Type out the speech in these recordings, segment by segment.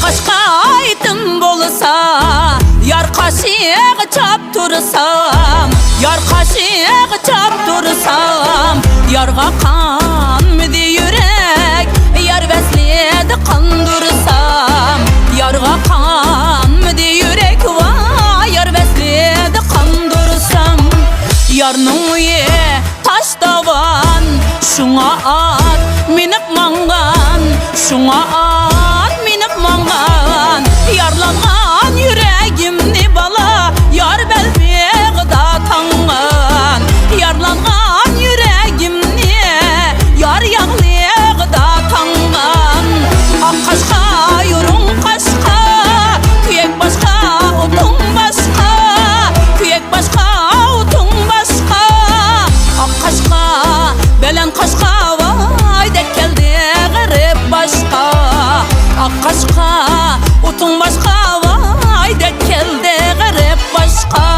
Akkaşka aytın bolsa, yar kaşığı çap tursam, yar kaşığı çap tursam, yarga kanmıdı yürek, yar besledi kandursam, yarga kanmıdı yürek, vay yar besledi kandursam. Yarnın uye taş davan, şuna at minip mangan, şuna at minip mangan. Yarlangan yüreğimni bala, yar belbeğda tangan. Yarlangan yüreğimni, yar yağlıqda tangan. Akkaşka yurun kaşka, kuyek başka otun başka, kuyek başka otun başka. Akkaşka belen kaşka, vay dek geldi garip başka. Akkaşka otun başka, vay dek geldi garip başka.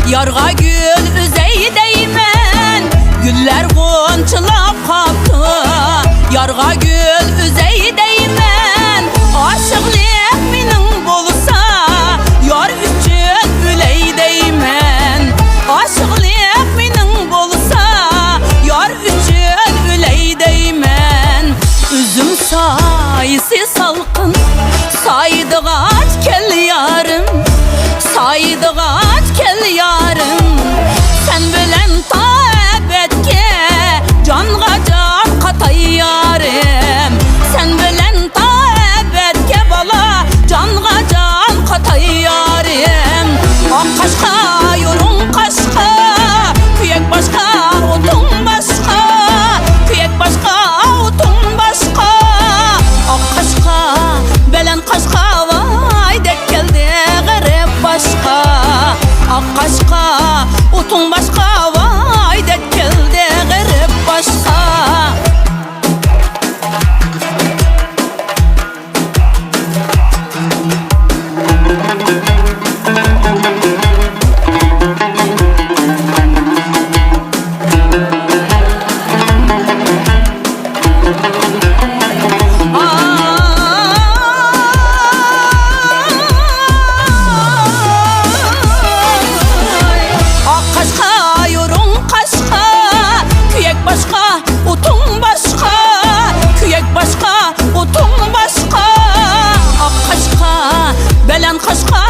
Yarga gül üzey deymen, güller gonçılap kaptı. Yarga gül üzey deymen, aşıqlık minin bolsa, yar üçün üley deymen. Aşıqlık minin bolsa, yar üçün üley deymen. Üzüm sayısı salqın, saydıgaç kel yarım, saydıgaç kel yarım. Sen bilen ta ebedke, canga can katay yarım. Sen bilen ta ebedke bala, canga can katay yarım. Akkaşka yurun kaşka, kuyek başka otun başka, kuyek başka otun başka. Akkaşka belen kaşka, vay dek geldi garip başka. Akkaşka otun başka, vay dek geldi garip başka. Belen kaşka